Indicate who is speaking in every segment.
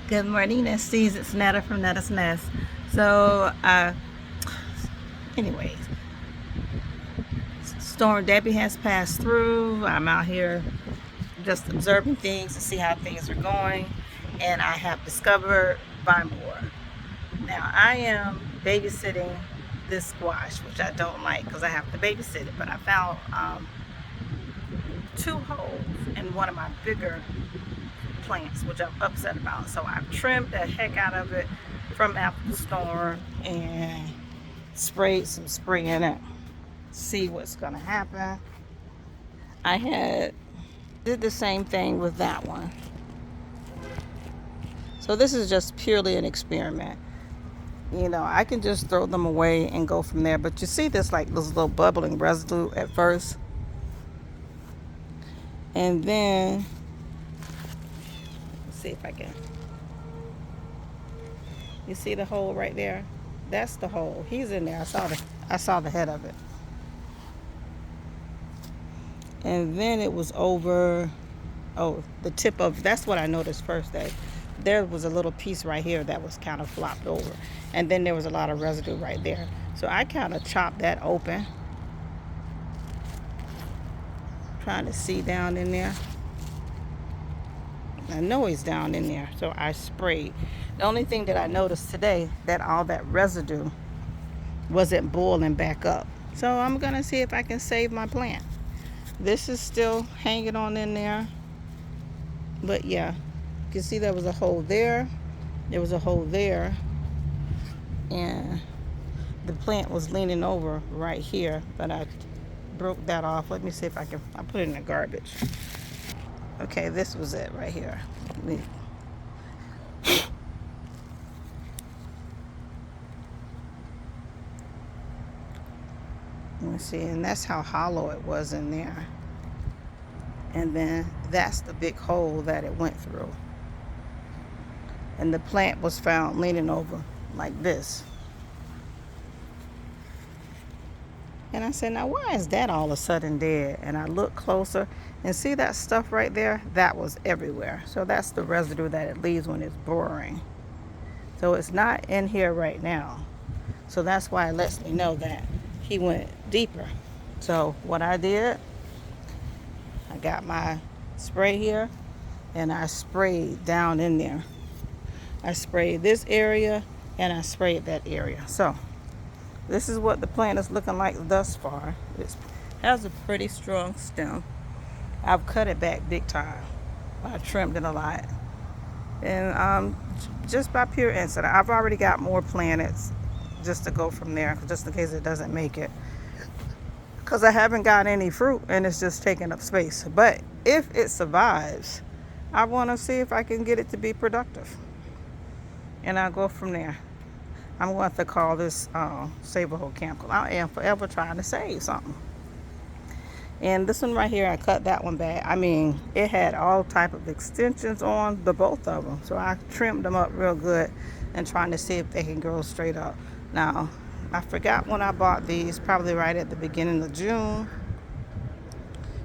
Speaker 1: Good morning, Nesties. It's Netta from Netta's Nest. Anyways, Storm Debbie has passed through. I'm out here just observing things to see how things are going, and I have discovered vine borer. Now, I am babysitting this squash, which I don't like because I have to babysit it, but I found two holes in one of my bigger plants, which I'm upset about. So I've trimmed the heck out of it from after the storm and sprayed some spray in it. See what's gonna happen. I did the same thing with that one. So this is just purely an experiment. You know, I can just throw them away and go from there. But you see this little bubbling residue at first. And then let's see if I can. You see the hole right there? That's the hole. He's in there. I saw the head of it. And then it was over, the tip of, that's what I noticed first, that there was a little piece right here that was kind of flopped over. And then there was a lot of residue right there. So I kind of chopped that open, trying to see down in there. I know he's down in there, so I sprayed. The only thing that I noticed today, that all that residue wasn't boiling back up. So I'm gonna see if I can save my plant. This is still hanging on in there, but yeah, you can see there was a hole there, there was a hole there, and the plant was leaning over right here, but I broke that off. Let me see if I put it in the garbage. Okay, this was it right here. Let me see, and that's how hollow it was in there. And then that's the big hole that it went through. And the plant was found leaning over like this. And I said, now why is that all of a sudden dead? And I looked closer and see that stuff right there? That was everywhere. So that's the residue that it leaves when it's boring. So it's not in here right now. So that's why it lets me know that he went deeper. So what I did, I got my spray here and I sprayed down in there. I sprayed this area and I sprayed that area. So this is what the plant is looking like thus far. It has a pretty strong stem. I've cut it back big time. I trimmed it a lot. And just by pure incident, I've already got more planted just to go from there, just in case it doesn't make it. Because I haven't got any fruit and it's just taking up space. But if it survives, I want to see if I can get it to be productive. And I'll go from there. I'm going to have to call this Save a Whole Camp. I am forever trying to save something. And this one right here, I cut that one back. I mean, it had all type of extensions on the both of them. So I trimmed them up real good and trying to see if they can grow straight up. Now, I forgot when I bought these, probably right at the beginning of June.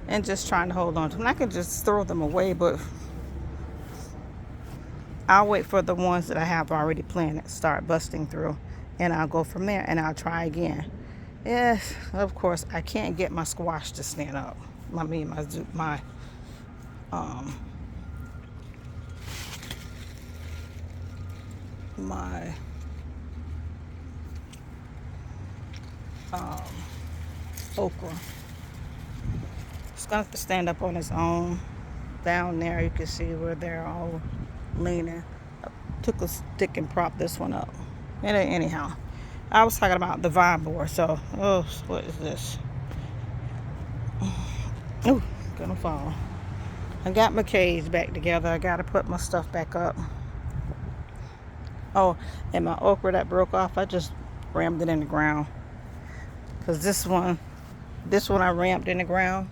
Speaker 1: And just trying to hold on to them. I can just throw them away, but I'll wait for the ones that I have already planted start busting through. And I'll go from there and I'll try again. Yes, of course, I can't get my squash to stand up. My okra. It's going to have to stand up on its own. Down there, you can see where they're all leaning. I took a stick and propped this one up. Anyhow, I was talking about the vine borer. So, what is this? Oh, gonna fall. I got my cage back together. I gotta put my stuff back up. Oh, and my okra that broke off, I just rammed it in the ground. Because this one I rammed in the ground.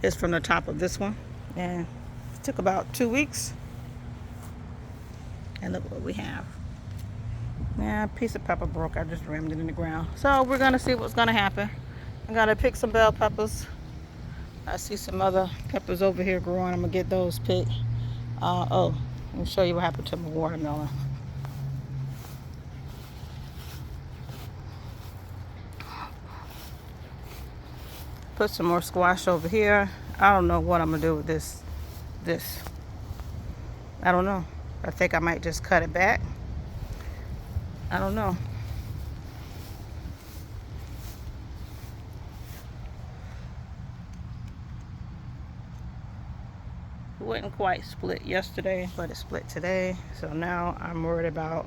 Speaker 1: It's from the top of this one. And it took about 2 weeks. And look what we have. Yeah, a piece of pepper broke. I just rammed it in the ground. So we're going to see what's going to happen. I'm going to pick some bell peppers. I see some other peppers over here growing. I'm going to get those picked. Let me show you what happened to my watermelon. Put some more squash over here. I don't know what I'm gonna do with this. I don't know. I think I might just cut it back. I don't know. It wasn't quite split yesterday, but it split today. So now I'm worried about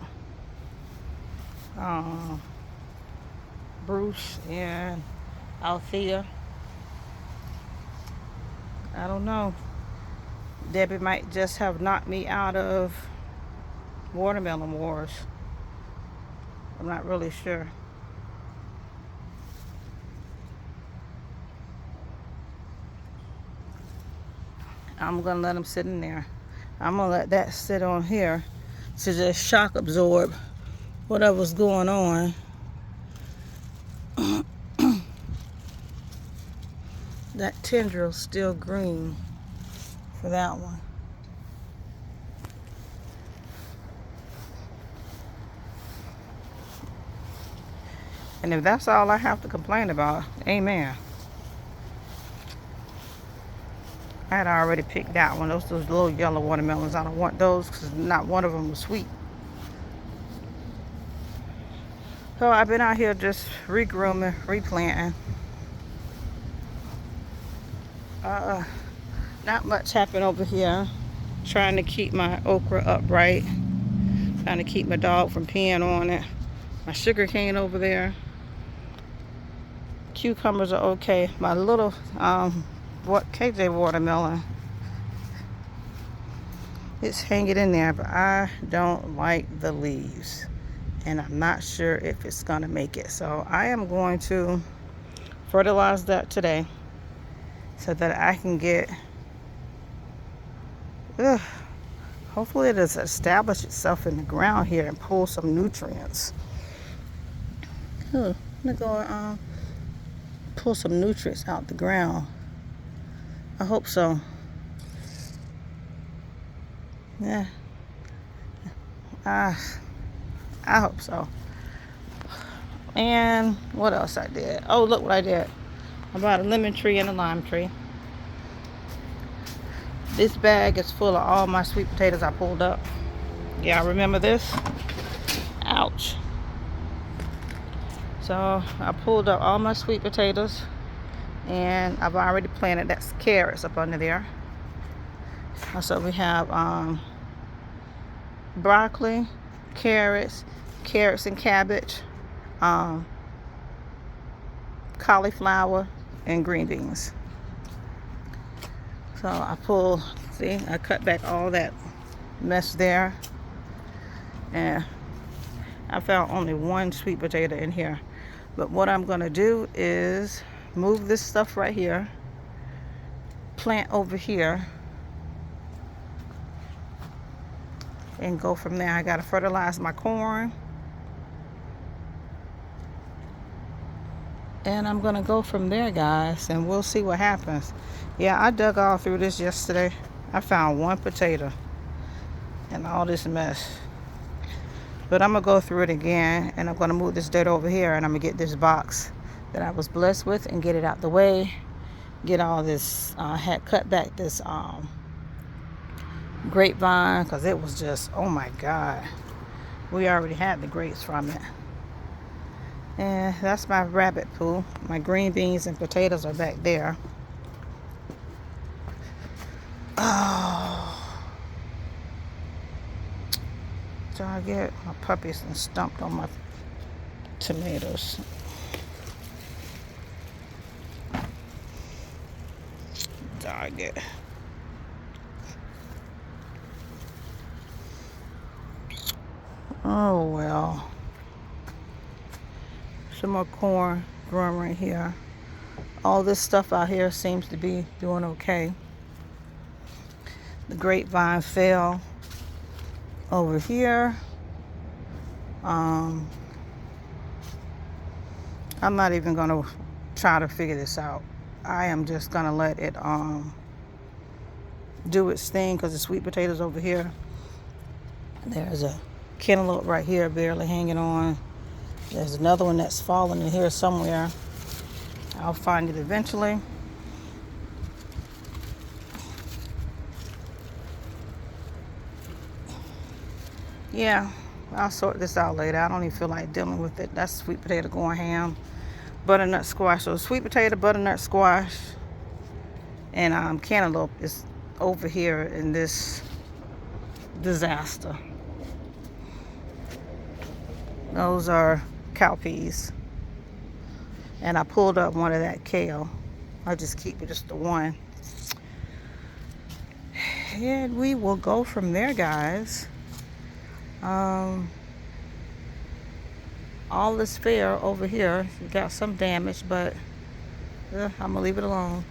Speaker 1: Bruce and Althea. I don't know. Debbie might just have knocked me out of watermelon wars. I'm not really sure. I'm gonna let them sit in there. I'm gonna let that sit on here to just shock absorb whatever's going on. That tendril's still green for that one. And if that's all I have to complain about, amen. I had already picked that one. Those little yellow watermelons. I don't want those because not one of them was sweet. So I've been out here just regrooming, replanting. Not much happened over here. Trying to keep my okra upright. Trying to keep my dog from peeing on it. My sugar cane over there. Cucumbers are okay. My little KJ watermelon, it's hanging in there, but I don't like the leaves. And I'm not sure if it's gonna make it. So I am going to fertilize that today so that I can get, hopefully it has established itself in the ground here and pull some nutrients. I'm gonna go pull some nutrients out the ground. I hope so. Yeah. I hope so. And what else I did? Oh, look what I did. I bought a lemon tree and a lime tree. This bag is full of all my sweet potatoes I pulled up. Yeah, remember this? Ouch. So I pulled up all my sweet potatoes, and I've already planted that's carrots up under there. So we have broccoli, carrots and cabbage, cauliflower, and green beans. So I pulled, see, I cut back all that mess there, and I found only one sweet potato in here. But what I'm gonna do is move this stuff right here, plant over here, and go from there. I gotta fertilize my corn, and I'm gonna go from there, guys, and we'll see what happens. Yeah, I dug all through this yesterday. I found one potato and all this mess. But I'm gonna go through it again, and I'm gonna move this dirt over here, and I'm gonna get this box that I was blessed with and get it out the way. Get all this, had cut back this grapevine because it was just, oh my God. We already had the grapes from it. And that's my rabbit pool. My green beans and potatoes are back there. Oh. Target, my puppies and stumped on my tomatoes. Target. Oh well. Some more corn growing right here. All this stuff out here seems to be doing okay. The grapevine fell over here. I'm not even gonna try to figure this out. I am just gonna let it do its thing because the sweet potatoes over here There's a cantaloupe right here, barely hanging on. There's another one that's fallen in here somewhere. I'll find it eventually. Yeah, I'll sort this out later. I don't even feel like dealing with it. That's sweet potato going ham. Butternut squash. So sweet potato, butternut squash, and cantaloupe is over here in this disaster. Those are cowpeas. And I pulled up one of that kale. I'll just keep it just the one. And we will go from there, guys. All is fair over here. We got some damage, but I'm gonna leave it alone.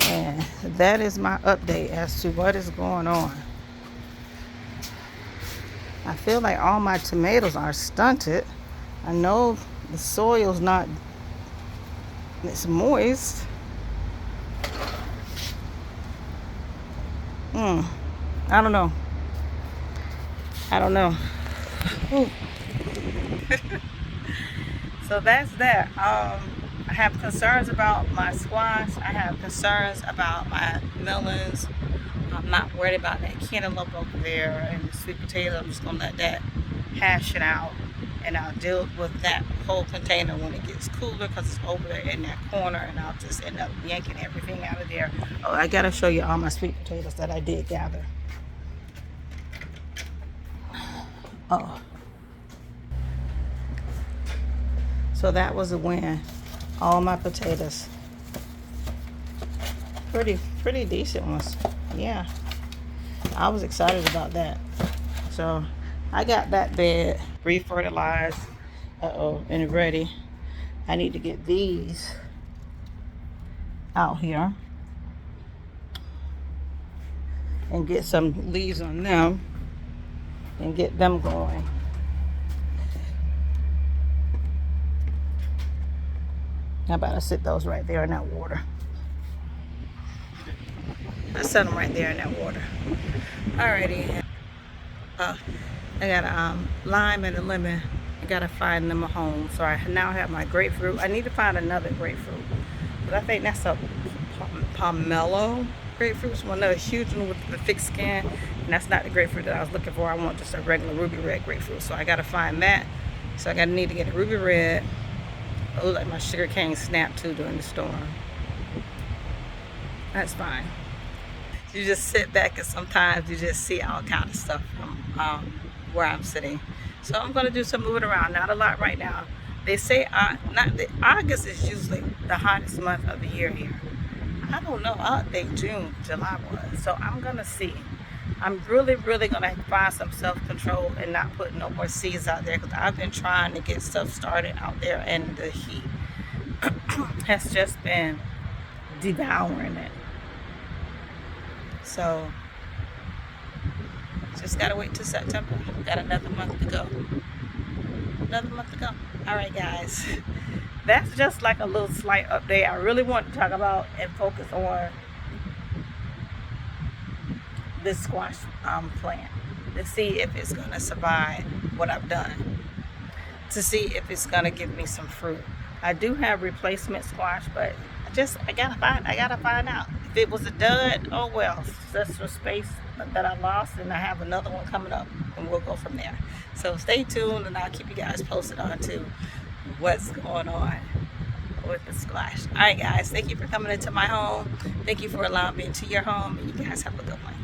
Speaker 1: And that is my update as to what is going on. I feel like all my tomatoes are stunted. I know the soil's not, it's moist. I don't know. Ooh. So that's that. I have concerns about my squash. I have concerns about my melons. I'm not worried about that cantaloupe over there and the sweet potato. I'm just gonna let that hash it out, and I'll deal with that whole container when it gets cooler, because it's over there in that corner, and I'll just end up yanking everything out of there. Oh, I gotta show you all my sweet potatoes that I did gather. Oh, so that was a win. All my potatoes, pretty decent ones. Yeah, I was excited about that. So I got that bed refertilized, and ready. I need to get these out here and get some leaves on them and get them going. How about I sit those right there in that water? I set them right there in that water. Alrighty. I got a lime and a lemon. I gotta find them a home. So I now have my grapefruit. I need to find another grapefruit, but I think that's a pomelo grapefruit. It's one of the huge one with the thick skin, and that's not the grapefruit that I was looking for. I want just a regular ruby red grapefruit. So I gotta find that. So I gotta need to get a ruby red. Oh, like my sugar cane snapped too during the storm. That's fine. You just sit back, and sometimes you just see all kind of stuff from where I'm sitting. So I'm gonna do some moving around. Not a lot right now. They say August is usually the hottest month of the year here. I don't know. I think June, July was. So I'm gonna see. I'm really gonna find some self-control and not put no more seeds out there, because I've been trying to get stuff started out there, and the heat has just been devouring it. So just gotta wait till September. Got another month to go. All right, guys. That's just like a little slight update. I really want to talk about and focus on this squash plant to see if it's gonna survive what I've done, to see if it's gonna give me some fruit. I do have replacement squash, but I gotta find out. If it was a dud, oh well, that's the space that I lost, and I have another one coming up, and we'll go from there. So stay tuned, and I'll keep you guys posted on to what's going on with the squash. All right, guys, thank you for coming into my home. Thank you for allowing me into your home, and you guys have a good one.